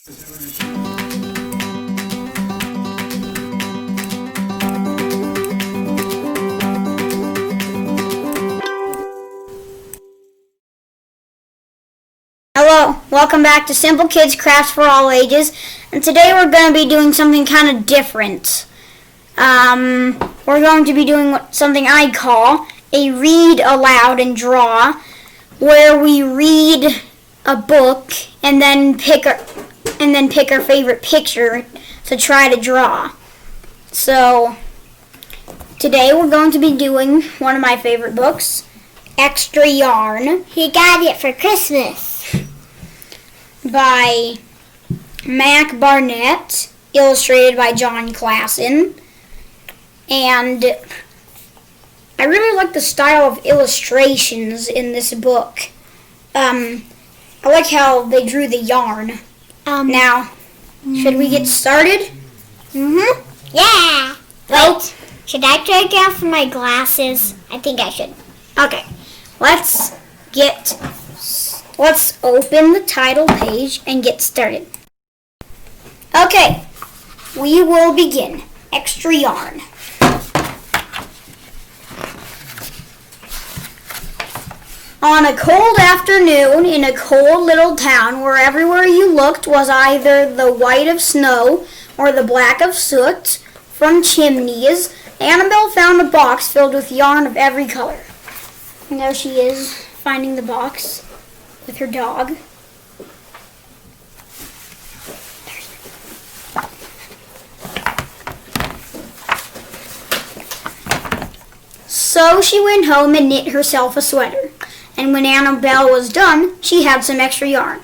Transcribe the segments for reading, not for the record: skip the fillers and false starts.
Hello, welcome back to Simple Kids Crafts for All Ages, and today we're going to be doing something kind of different. We're going to be doing something I call a read aloud and draw, where we read a book and then pick our favorite picture to try to draw. So today we're going to be doing one of my favorite books, Extra Yarn. He got it for Christmas. By Mac Barnett, illustrated by John Klassen. And I really like the style of illustrations in this book. I like how they drew the yarn. Now, should we get started? Yeah. Wait, should I take off my glasses? I think I should. Okay, let's open the title page and get started. Okay, we will begin. Extra yarn. On a cold afternoon in a cold little town where everywhere you looked was either the white of snow or the black of soot from chimneys, Annabelle found a box filled with yarn of every color. And there she is, finding the box with her dog. So she went home and knit herself a sweater. And when Annabelle was done, she had some extra yarn.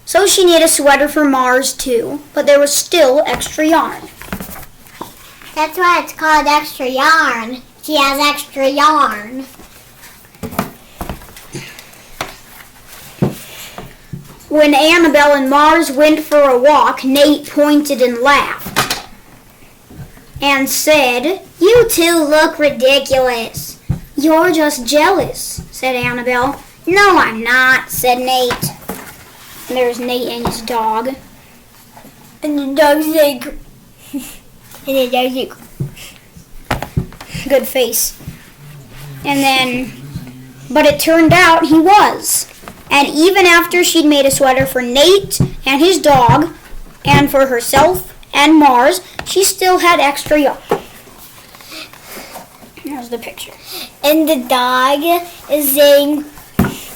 So she knit a sweater for Mars too, but there was still extra yarn. That's why it's called extra yarn. She has extra yarn. When Annabelle and Mars went for a walk, Nate pointed and laughed and said, "You two look ridiculous." "You're just jealous," said Annabelle. "No, I'm not," said Nate. And there's Nate and his dog. And the dog's like, and the dog's like, good face. But it turned out he was. And even after she'd made a sweater for Nate and his dog, and for herself and Mars, she still had extra yarn. There's the picture. and the dog is saying,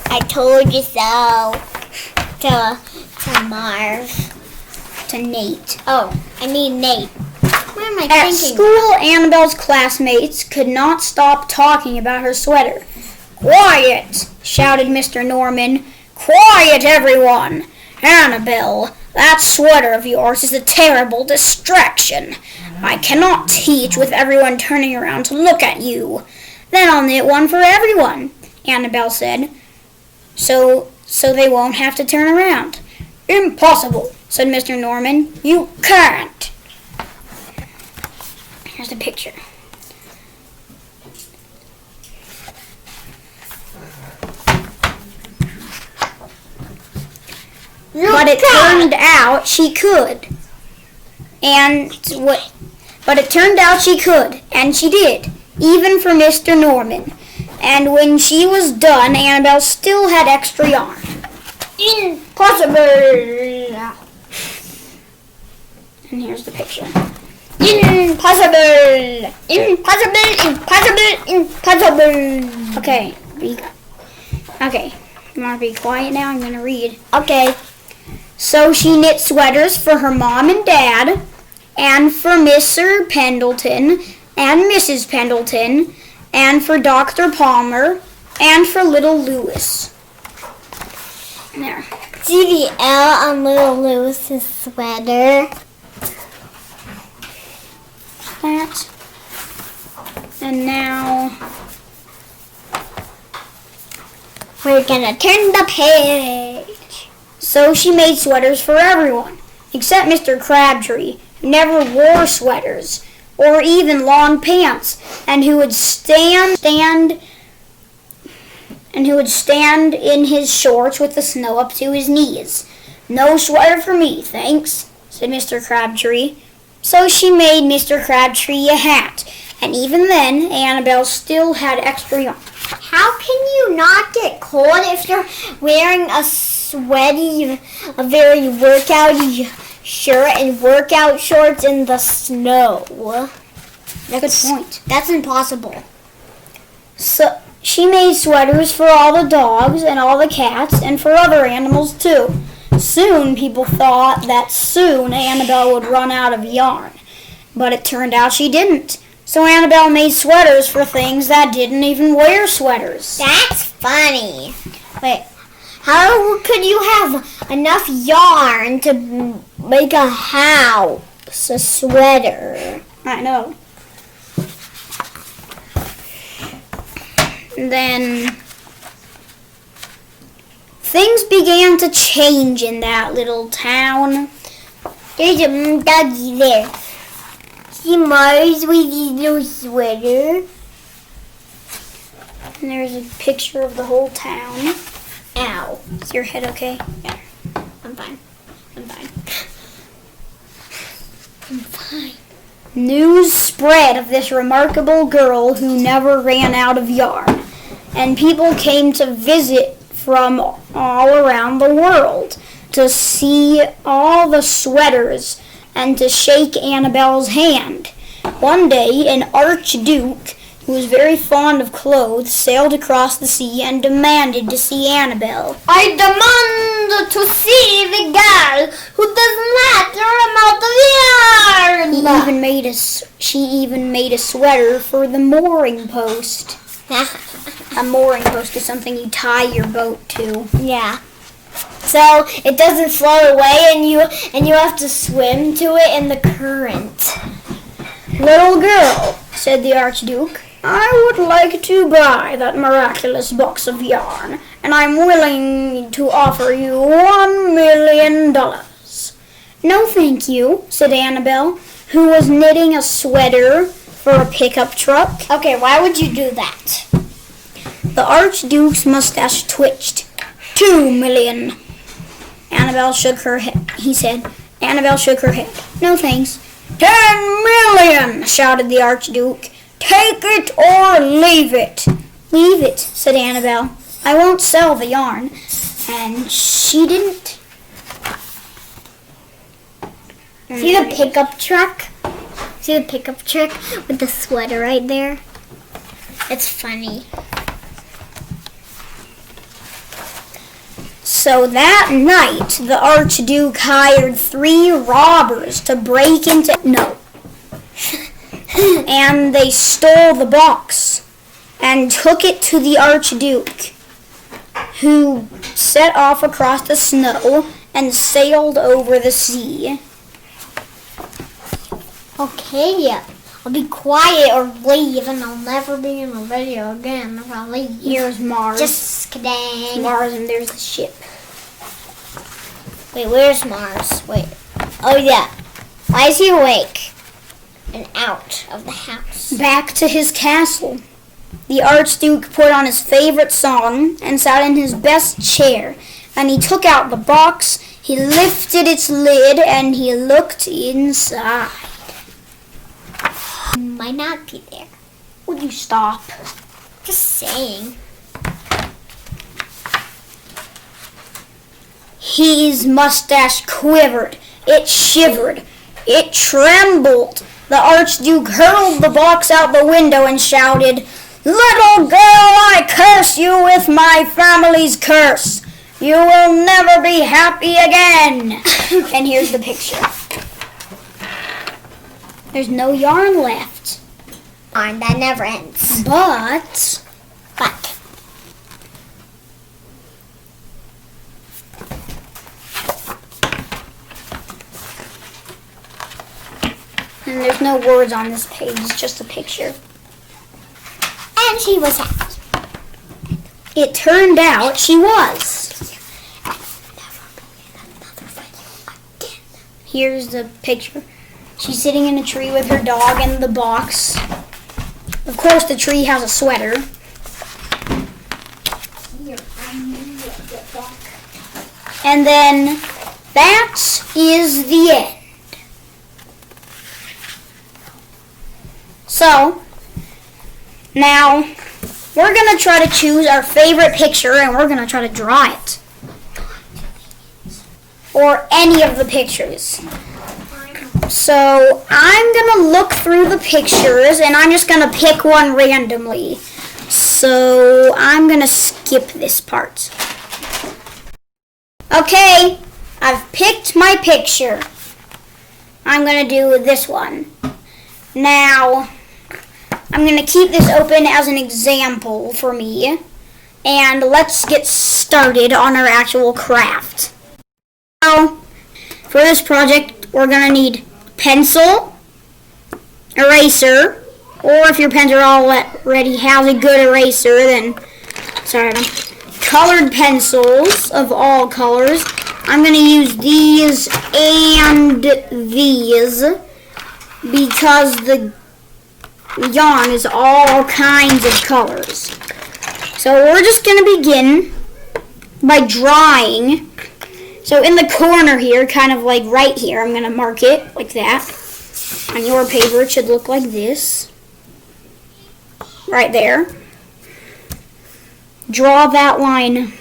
"I told you so," to Mars. To Nate. Oh, I mean Nate. What am I At thinking? school, Annabelle's classmates could not stop talking about her sweater. "Quiet!" shouted Mr. Norman. "Quiet, everyone! Annabelle, that sweater of yours is a terrible distraction. I cannot teach with everyone turning around to look at you. Then I'll knit one for everyone," Annabelle said. So they won't have to turn around." "Impossible," said Mr. Norman. "You can't." Here's the picture. But it turned out she could. But it turned out she could, and she did, even for Mr. Norman. And when she was done, Annabelle still had extra yarn. "Impossible!" And here's the picture. "Impossible! Impossible! Impossible! Impossible!" Okay, you want to be quiet now? I'm going to read. Okay. So she knit sweaters for her mom and dad, and for Mr. Pendleton and Mrs. Pendleton, and for Dr. Palmer, and for little Lewis. There. See the L on little Lewis's sweater? That. And now we're gonna turn the page. So she made sweaters for everyone, except Mr. Crabtree, who never wore sweaters or even long pants, and who would stand in his shorts with the snow up to his knees. "No sweater for me, thanks," said Mr. Crabtree. So she made Mr. Crabtree a hat, and even then Annabelle still had extra yarn. How can you not get cold if you're wearing a sweaty, a very workouty shirt and workout shorts in the snow? Good point. That's impossible. So she made sweaters for all the dogs and all the cats and for other animals too. Soon people thought that soon Annabelle would run out of yarn, but it turned out she didn't. So Annabelle made sweaters for things that didn't even wear sweaters. That's funny. Wait, how could you have enough yarn to make a house, a sweater? I know. And then things began to change in that little town. There's a doggy there. See Mars with his little sweater. And there's a picture of the whole town. Ow. Is your head okay? Yeah. I'm fine. I'm fine. I'm fine. News spread of this remarkable girl who never ran out of yarn, and people came to visit from all around the world to see all the sweaters and to shake Annabelle's hand. One day, an archduke who was very fond of clothes sailed across the sea and demanded to see Annabelle. I demand to see the girl who does not run out of yarn. She even made a sweater for the mooring post. A mooring post is something you tie your boat to. Yeah. So it doesn't float away, and you have to swim to it in the current. "Little girl," said the Archduke, "I would like to buy that miraculous box of yarn, and I'm willing to offer you $1 million. "No, thank you," said Annabelle, who was knitting a sweater for a pickup truck. Okay, why would you do that? The Archduke's mustache twitched. $2 million. Annabelle shook her head. He said. Annabelle shook her head. "No, thanks." $10 million, shouted the Archduke. "Take it or leave it." "Leave it," said Annabelle. "I won't sell the yarn." And she didn't. See the pickup truck? See the pickup truck with the sweater right there? It's funny. So that night, the Archduke hired 3 robbers to break into... No. And they stole the box and took it to the Archduke, who set off across the snow and sailed over the sea. Okay, I'll be quiet or leave, and I'll never be in a video again if I leave. Here's Mars. Just kidding. Mars, and there's the ship. Wait, where's Mars? Wait. Oh, yeah. Why is he awake and out of the house? Back to his castle. The Archduke put on his favorite song and sat in his best chair. And he took out the box, he lifted its lid, and he looked inside. Might not be there. Would you stop? Just saying. His mustache quivered. It shivered. It trembled. The Archduke hurled the box out the window and shouted, "Little girl, I curse you with my family's curse. You will never be happy again." And here's the picture. There's no yarn left. Yarn that never ends. But and there's no words on this page, it's just a picture. And she was happy. It turned out she was. Here's the picture. She's sitting in a tree with her dog and the box. Of course, the tree has a sweater. And then that is the end. So, now we're going to try to choose our favorite picture and we're going to try to draw it. Or any of the pictures. So, I'm going to look through the pictures and I'm just going to pick one randomly. So, I'm going to skip this part. Okay, I've picked my picture. I'm going to do this one. Now, I'm going to keep this open as an example for me. And let's get started on our actual craft. So, for this project, we're going to need pencil, eraser, or if your pens are already has a good eraser, then, colored pencils of all colors. I'm going to use these and these because the yarn is all kinds of colors. So we're just going to begin by drawing. So in the corner here, kind of like right here, I'm going to mark it like that. On your paper, it should look like this. Right there. Draw that line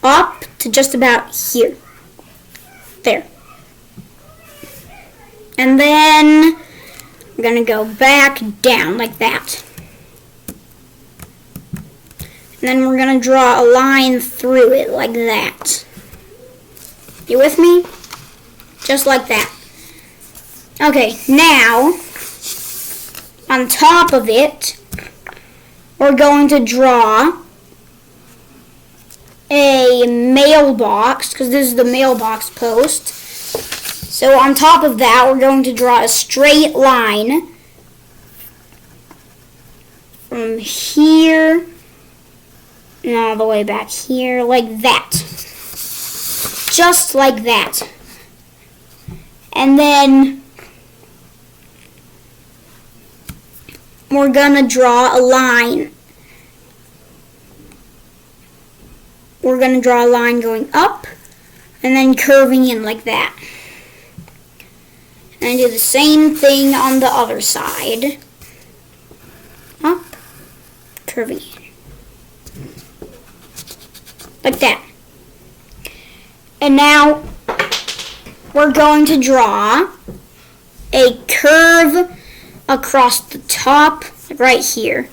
up to just about here. There. And then we're going to go back down like that. And then we're going to draw a line through it like that. You with me? Just like that. Okay, now, on top of it, we're going to draw a mailbox, because this is the mailbox post. So on top of that, we're going to draw a straight line from here and all the way back here, like that. Just like that. And then we're gonna draw a line. We're gonna draw a line going up and then curving in like that. And do the same thing on the other side. Up, curving in. Like that. And now we're going to draw a curve across the top right here.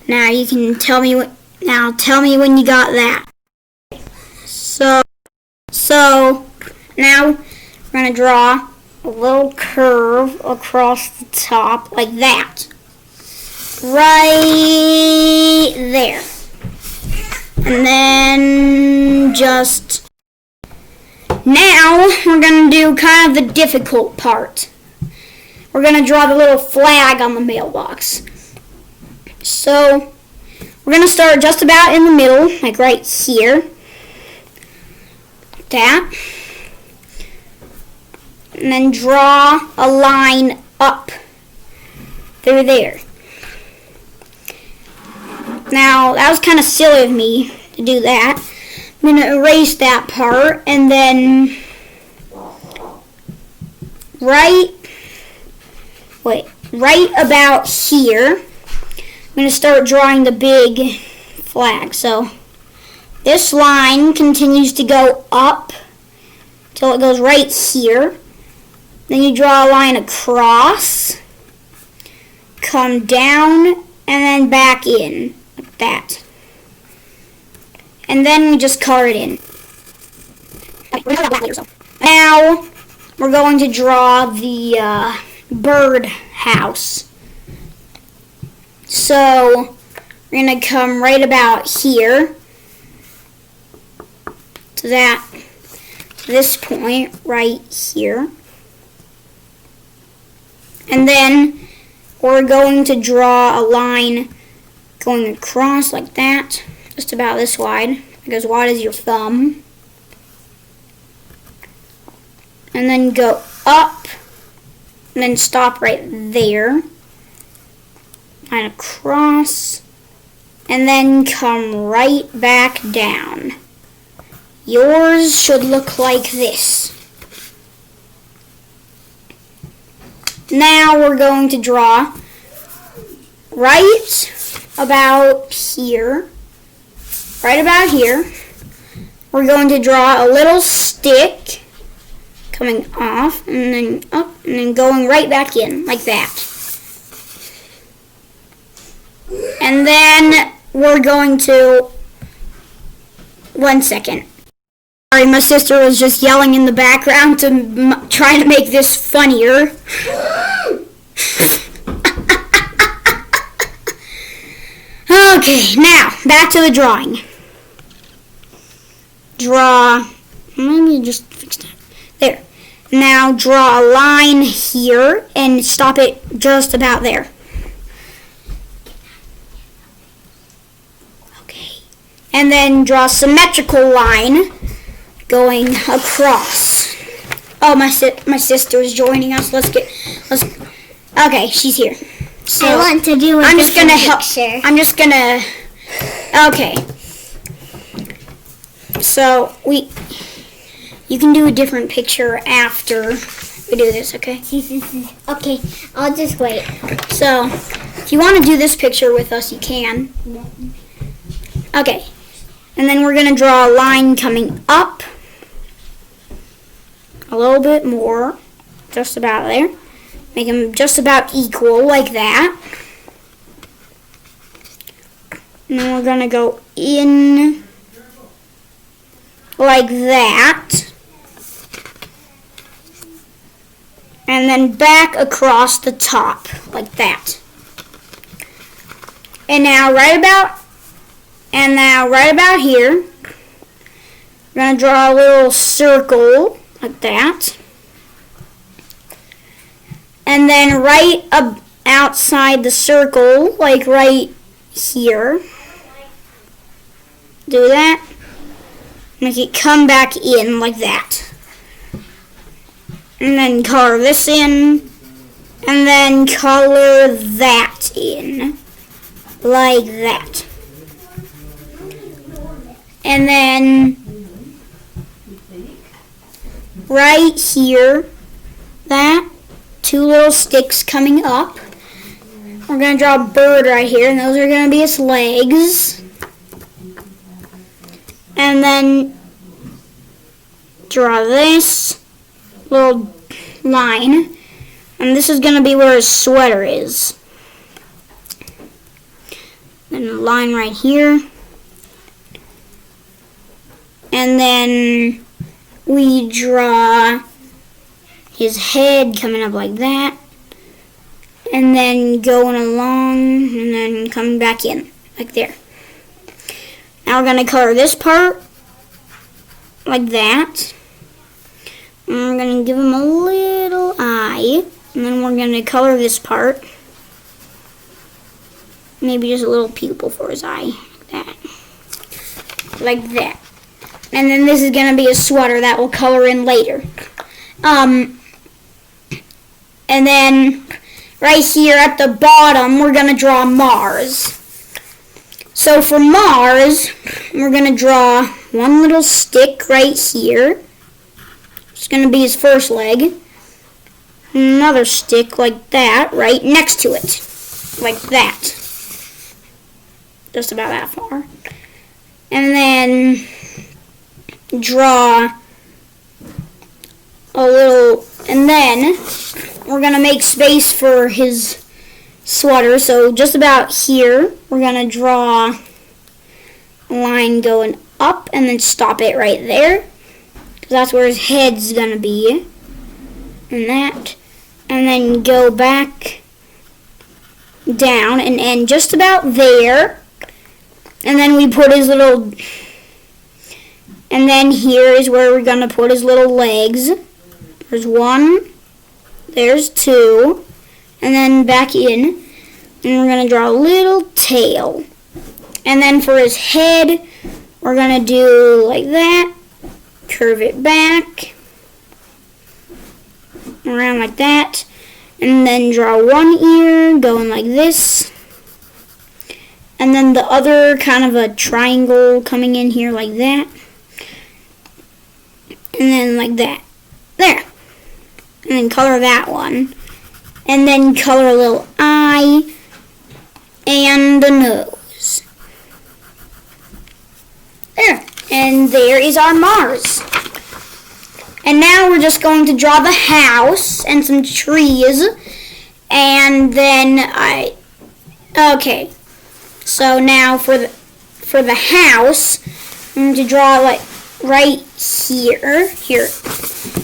Now you can tell me when you got that. So now we're going to draw a little curve across the top like that. Right there. And then just now we're going to do kind of the difficult part. We're going to draw the little flag on the mailbox. So we're going to start just about in the middle, like right here. Like that. And then draw a line up through there. Now, that was kind of silly of me to do that. I'm going to erase that part and then right about here, I'm going to start drawing the big flag. So this line continues to go up till it goes right here. Then you draw a line across, come down, and then back in, like that. And then we just color it in. Now, we're going to draw the bird house. So, we're going to come right about here to this point right here. And then we're going to draw a line going across like that, just about this wide, like as wide as your thumb. And then go up, and then stop right there. Line across, and then come right back down. yours should look like this. Now we're going to draw right about here. Right about here. We're going to draw a little stick coming off and then up and then going right back in like that. And then we're going to, 1 second. Sorry, my sister was just yelling in the background to try to make this funnier. Okay, now back to the drawing. Let me just fix that. There. Now draw a line here and stop it just about there. Okay. And then draw a symmetrical line going across. Oh, my sister is joining us. Okay, she's here. So I want to do a I'm just gonna help. picture. I'm just gonna. Okay. So you can do a different picture after we do this, okay? Okay, I'll just wait. So if you want to do this picture with us, you can. Okay. And then we're gonna draw a line coming up a little bit more, just about there. Make them just about equal, like that. And then we're going to go in like that. And then back across the top, like that. And now right about here, we're going to draw a little circle, like that. And then right outside the circle, like right here, do that. Make it come back in like that. And then color this in. And then color that in. Like that. And then right here, that. 2 little sticks coming up. We're going to draw a bird right here, and those are going to be its legs. And then draw this little line, and this is going to be where his sweater is. Then a line right here. And then we draw his head coming up like that, and then going along, and then coming back in, like there. Now we're going to color this part, like that. And we're going to give him a little eye, and then we're going to color this part. Maybe just a little pupil for his eye, like that. Like that. And then this is going to be a sweater that we'll color in later. And then right here at the bottom, we're going to draw Mars. So for Mars, we're going to draw one little stick right here. It's going to be his first leg. Another stick like that right next to it. Like that. Just about that far. And then draw a little, and then we're going to make space for his sweater. So just about here, we're going to draw a line going up and then stop it right there. Because that's where his head's going to be. And that. And then go back down and end just about there. And then we put his little, and then here is where we're going to put his little legs. There's 1, there's 2, and then back in, and we're going to draw a little tail. And then for his head, we're going to do like that, curve it back, around like that, and then draw one ear going like this, and then the other kind of a triangle coming in here like that. And then like that. There. And then color that one. And then color a little eye and the nose. There. And there is our Mars. And now we're just going to draw the house and some trees. And then okay. So now for the house, I'm going to draw it like right here. Here.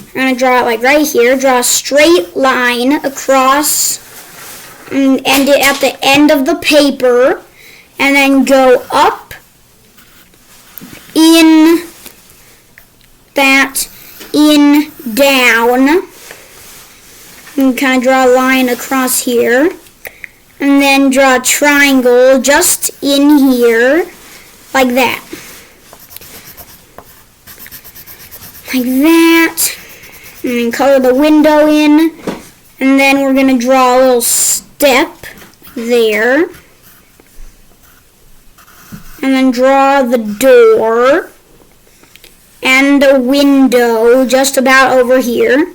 I'm going to draw it like right here. Draw a straight line across and end it at the end of the paper. And then go up, in, that, in, down. And kind of draw a line across here. And then draw a triangle just in here, like that. Like that. And then color the window in. And then we're going to draw a little step there. And then draw the door. And a window just about over here.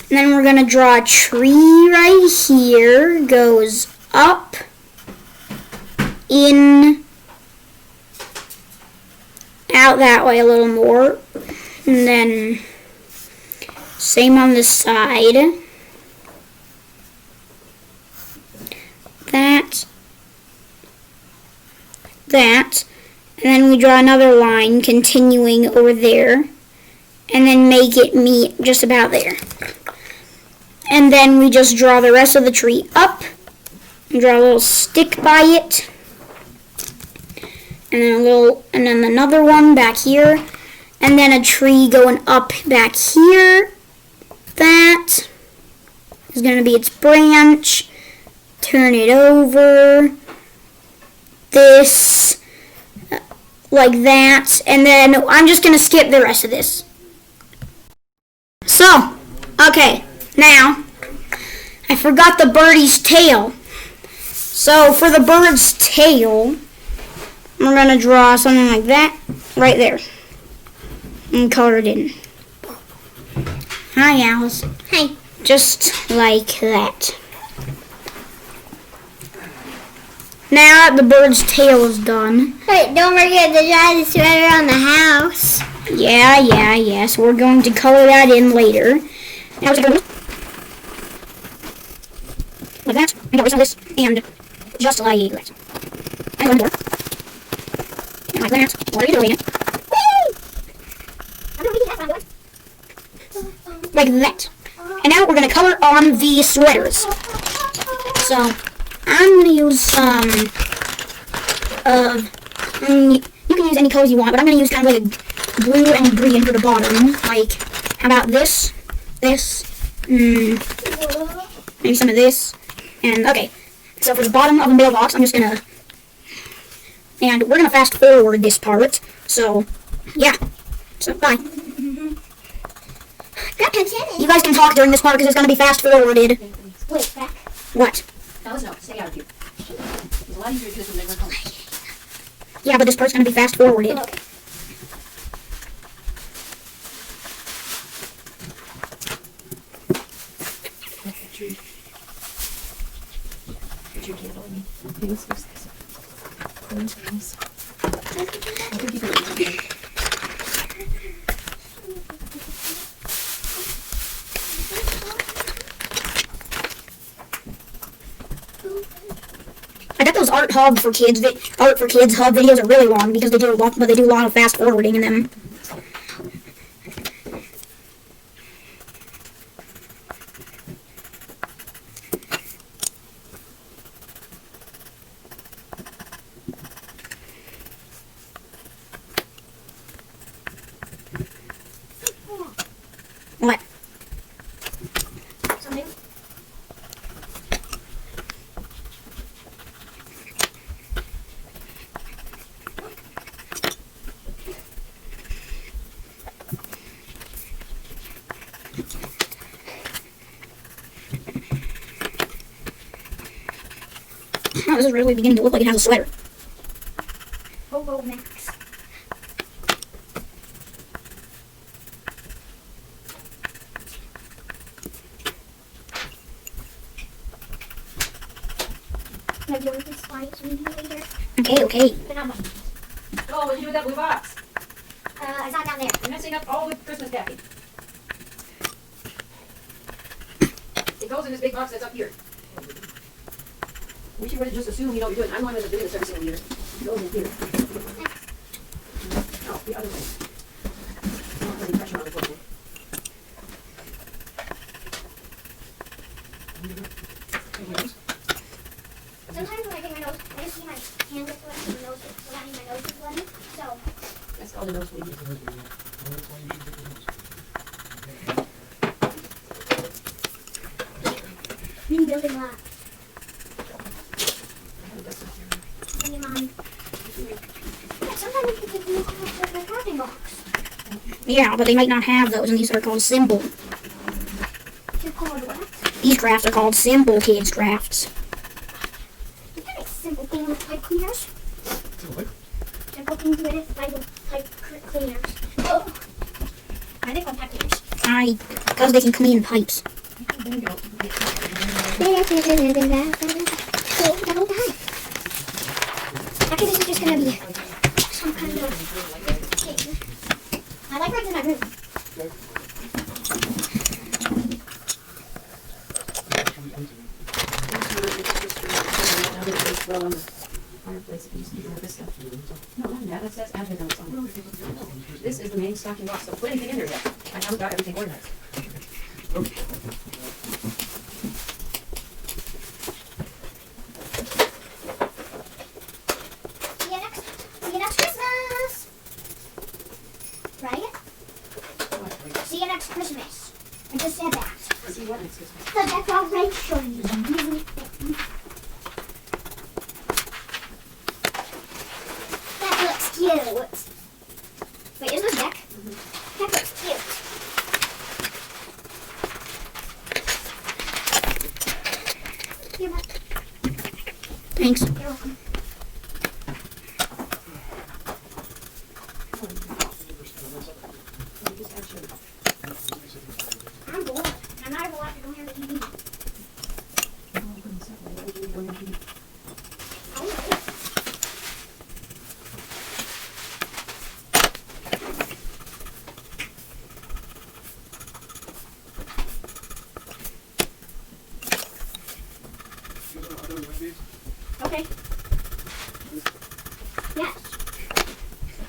And then we're going to draw a tree right here. Goes up, in, out that way a little more. And then same on this side. That. That. And then we draw another line continuing over there. And then make it meet just about there. And then we just draw the rest of the tree up. And draw a little stick by it. And then another one back here. And then a tree going up back here. That is going to be its branch. Turn it over. This. Like that. And then I'm just going to skip the rest of this. So, okay. Now, I forgot the birdie's tail. So for the bird's tail, we're going to draw something like that right there. And color it in. Hi, Alice. Hi. Just like that. Now that the bird's tail is done. Wait, don't forget to draw the sweater on the house. Yeah. So we're going to color that in later. Now we're going to like that, and get rid of this, and just like that. And one more. And like that. What are you doing? Like that. And now we're going to color on the sweaters. So, I'm going to use some you can use any colors you want, but I'm going to use kind of like a blue and green for the bottom. Like, how about this? Maybe some of this. And, okay, so for the bottom of the mailbox, I'm just going to, and we're going to fast forward this part, so, yeah, so, bye. You guys can talk during this part because it's going to be fast forwarded. Wait, back. What? Alice, no, stay out of here. It's a lot easier to do this when they run home. Yeah, but this part's going to be fast forwarded. Okay. I bet those art for kids hub videos are really long because they do a lot of fast forwarding in them. What? Something? Oh, this is really beginning to look like it has a sweater. Hobo Max. Maybe we can slide it in later. Okay. But not much. Oh, what'd you do with that blue box? It's not down there. You're messing up all the Christmas packing. It goes in this big box that's up here. We should really just assume you know what you're doing. I'm the one that's doing this every single year. It goes in here. No, the other way. I don't have any pressure on the book. Sometimes when I get my nose, I just see my hand gets wet and my nose gets, so that means my nose is bloody. So, That's called a nose bleed. rebuilding lot. And your mom. Yeah, sometimes we can take them out of the crafting box. Yeah, but they might not have those, and these are called simple. They're called what? These crafts are called simple kids crafts. You can make simple things with pipe cleaners. Simple things with pipe cleaners. Oh. Why are they called pipe cleaners? Because they can clean pipes. There you go. Actually, this is just gonna be some kind of thing. I like what's in my room. No, not that. That says admin notes on it. This is the main stocking box. Don't put anything in there yet. I haven't got everything organized. See you next Christmas. Right? See you next Christmas. I just said that. See what next Christmas? The decoration. That looks cute. Wait, is this deck? That looks cute. Here, bud. Thanks. You're welcome. I'm bored. I'm not able to watch it on here on the TV. Oh, okay. Yes.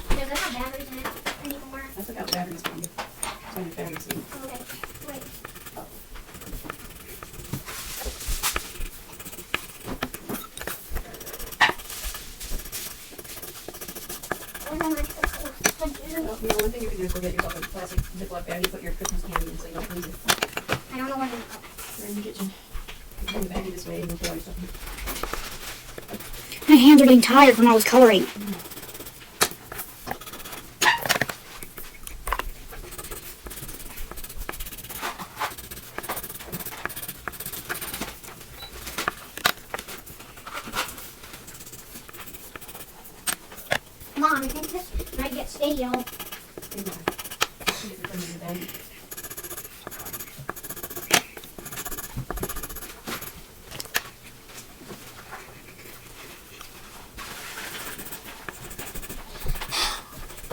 Does it have batteries in it anymore? I took out batteries for you. So your batteries in. Okay. Wait. Where's my Well, you know, one thing you can do is go get yourself a plastic Ziploc bag and put your Christmas candy in so you don't lose it. I don't know where to go. They're in the kitchen. You bring the baggie this way and you'll put all your stuff in. My hands are getting tired from all this coloring. Mom, I think this might get stale. Here you go. See if you put it in the bag.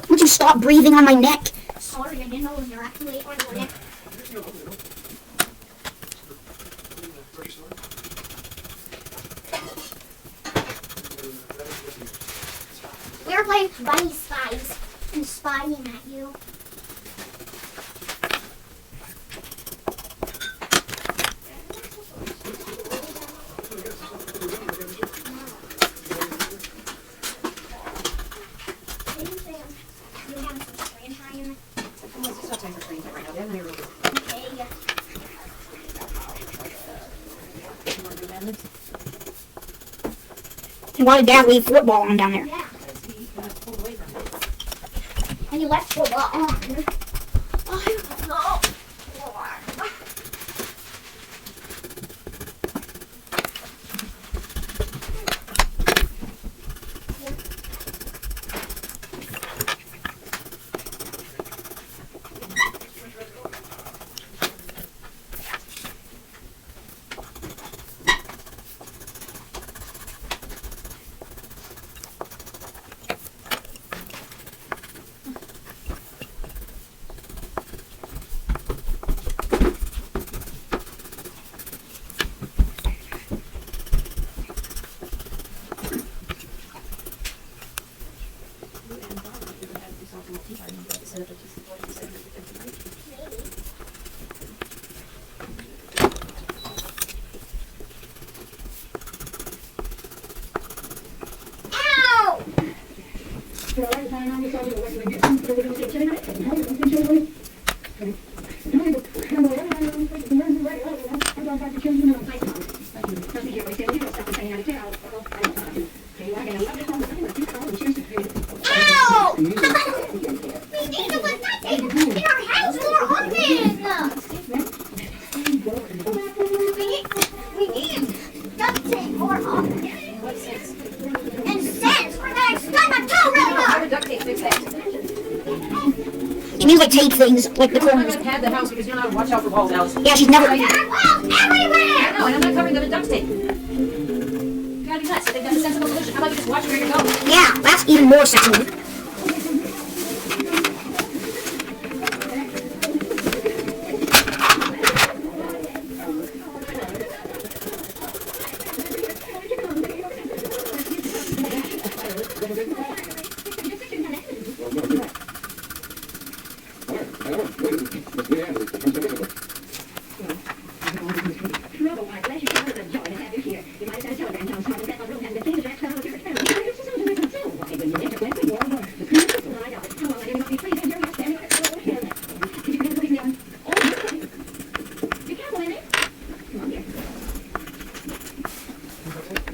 Would you stop breathing on my neck? Sorry, I didn't know it was directly on the neck. We were playing Bunny Spies and spying at you. You have some screen time. Well, it's just not time for screen time right now. They haven't really good. Okay. You want to do Mad Libs? And why did Dad leave football on down there? Yeah. Because he got pulled away from it. And you left football on. I don't know. Ow! We need to put that thing in our house more often. We need duct tape more often. And sense, we're gonna extend my toe really How hard. would duct tape fix that? You mean like tape things, like the I'm corners. gonna pad the house because you don't know how to watch out for balls, Alice. Yeah, she's never. There are balls everywhere. No, and I'm not covering them in duct tape. You gotta be nuts. They've got a sensible solution. How about you just watch where you go? Yeah, that's even more sensible.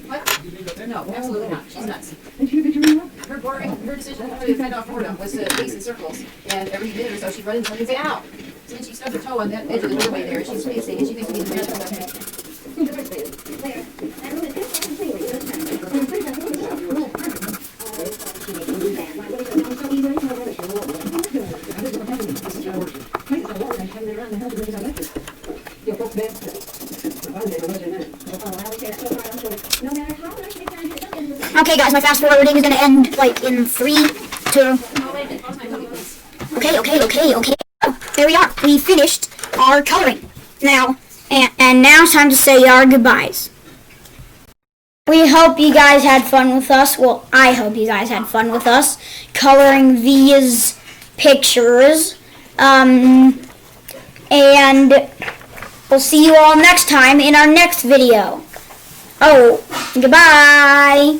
What? No, absolutely not. She's nuts. Her decision to fend off boredom was to face in circles. And every minute or so she'd run into something and say, ow! So then she stubbed her toe on that edge of the doorway there, and she's facing, and she thinks we need to measure something. Okay, guys, my fast forwarding is gonna end like in 3, 2. Oh, wait, pause my tummy, please. Okay. Oh, there we are. We finished our coloring. Now, and now it's time to say our goodbyes. We hope you guys had fun with us. Well, I hope you guys had fun with us coloring these pictures. And we'll see you all next time in our next video. Oh, goodbye.